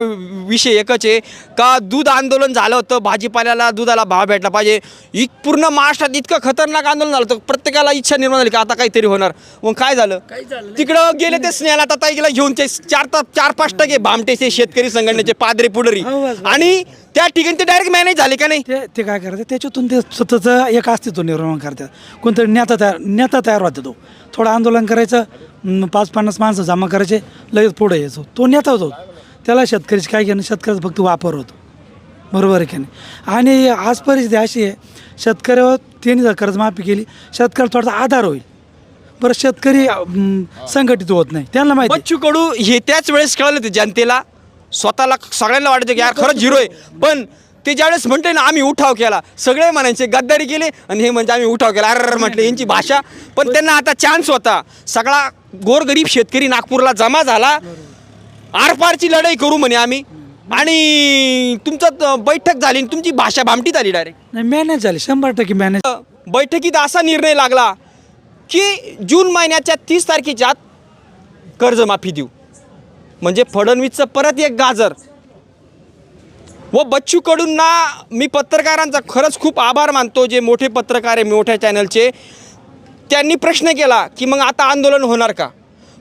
विषय एकच आहे का दूध आंदोलन झालं होतं, भाजीपाल्याला दुधाला भाव भेटला पाहिजे. पूर्ण महाराष्ट्रात इतकं खतरनाक आंदोलन झालं होतं, प्रत्येकाला इच्छा निर्माण झाली की आता काहीतरी होणार. मग काय झालं? तिकडं गेले ते स्नेहाला ताईला घेऊन ते 4-5% भामटेचे शेतकरी संघटनेचे पादरी पुढरी आणि त्या ठिकाणी ते डायरेक्ट मॅनेज झाले का नाही? ते काय करतात त्याच्यातून ते स्वतःचं एक अस्तित्व निर्माण करतात. कोणतरी नेता तयार होतो. तो थोडं आंदोलन करायचं, 5-50 माणसं जमा करायचे, लगेच पुढे यायचो. तो नेता होतो. त्याला शेतकऱ्याची काय घेणं, शेतकऱ्याचा फक्त वापर होतो. बरोबर आहे की नाही? आणि आज परिस्थिती अशी आहे, शेतकऱ्यावर त्यांनी जर कर्जमाफी केली, शेतकऱ्याला थोडासा आधार होईल. बरं, शेतकरी संघटित होत नाही. त्यांना माहिती बच्चू कडू हे त्याच वेळेस कळलं ते जनतेला, स्वतःला सगळ्यांना वाटायचं की यार खरंच झिरो आहे. पण ते ज्यावेळेस म्हणते ना आम्ही उठाव केला, सगळे म्हणायचे गद्दारी केली आणि हे म्हणजे आम्ही उठाव केला. अरे म्हटलं यांची भाषा. पण त्यांना आता चान्स होता. सगळा गोरगरीब शेतकरी नागपूरला जमा झाला. आरपारची लढाई करू म्हणे आम्ही. आणि तुमचं बैठक झाली, तुमची भाषा भामटीत आली डायरेक्ट. नाही, मॅनेज झाली 100% मॅनेज. बैठकीत असा निर्णय लागला की जून महिन्याच्या 30 तारखेच्या आत कर्जमाफी देऊ. म्हणजे फडणवीसचं परत एक गाजर. व बच्चू कडूंना मी पत्रकारांचा खरंच खूप आभार मानतो, जे मोठे पत्रकार आहे मोठ्या चॅनलचे. त्यांनी प्रश्न केला की मग आता आंदोलन होणार का?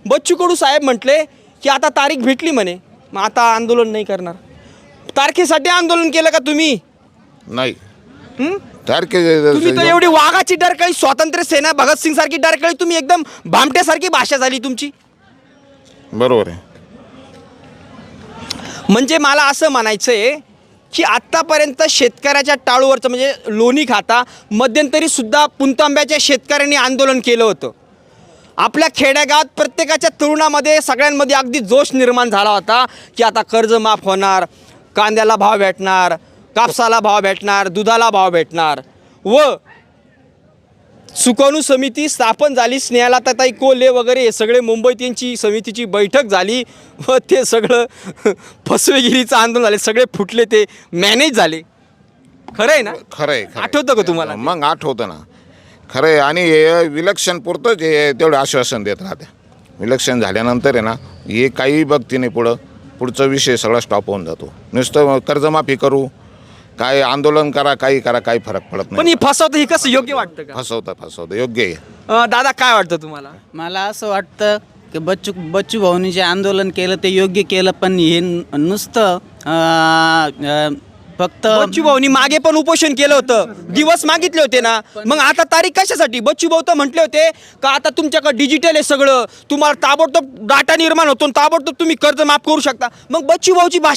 बच्चू कडू साहेब म्हटले की आता तारीख भेटली म्हणे, मग आता आंदोलन नाही करणार. तारखेसाठी आंदोलन केलं का तुम्ही? नाही. तुम्ही तर एवढी वाघाची डरकळी, स्वातंत्र्य सेना भगतसिंग सारखी डरकळी, तुम्ही एकदम भामट्यासारखी भाषा झाली तुमची. बरोबर आहे. म्हणजे मला असं म्हणायचं आहे की आत्तापर्यंत शेतकऱ्याच्या टाळूवरचं म्हणजे लोणी खाता मध्यंतरी सुद्धा पुणतांब्याच्या शेतकऱ्यांनी आंदोलन केलं होतं. आपल्या खेड्यागावात प्रत्येकाच्या तरुणामध्ये सगळ्यांमध्ये अगदी जोश निर्माण झाला होता की आता कर्ज माफ होणार, कांद्याला भाव भेटणार, कापसाला भाव भेटणार, दुधाला भाव भेटणार. व सुकाणू समिती स्थापन झाली. स्नेहाला ताई कोल्हे वगैरे हे सगळे मुंबईत यांची समितीची बैठक झाली व ते सगळं फसवेगिरीचं आंदोलन झाले, सगळे फुटले, ते मॅनेज झाले. खरं आहे ना? खरं आहे. आठवतं का तुम्हाला? मग आठवतं ना. खरं आहे. आणि हे विलक्षण पुरतं जे तेवढं आश्वासन देत राहते. विलक्षण झाल्यानंतर आहे ना, हे काही बघती नाही. पुढचा विषय सगळा स्टॉप होऊन जातो. नुसतं कर्जमाफी करू, काय आंदोलन करा, काही करा, काही फरक पडत पण नाही. ही फसवतं, ही कसं योग्य वाटतं का? फसवतं योग्य आहे. दादा काय वाटतं तुम्हाला? मला असं वाटतं की बच्चू भाऊनी जे आंदोलन केलं ते योग्य केलं, पण हे नुसतं फक्त बच्चू भाऊनी मागे पण उपोषण केलं होतं, दिवस मागितले होते ना. मग आता तारीख कशासाठी? बच्चू भाऊ तर म्हटले होते का आता तुमच्याकडे डिजिटल आहे सगळं, तुम्हाला ताबडतोब डाटा निर्माण होतो, ताबडतोब तुम्ही कर्ज माफ करू शकता. मग बच्चू भाऊची भाषा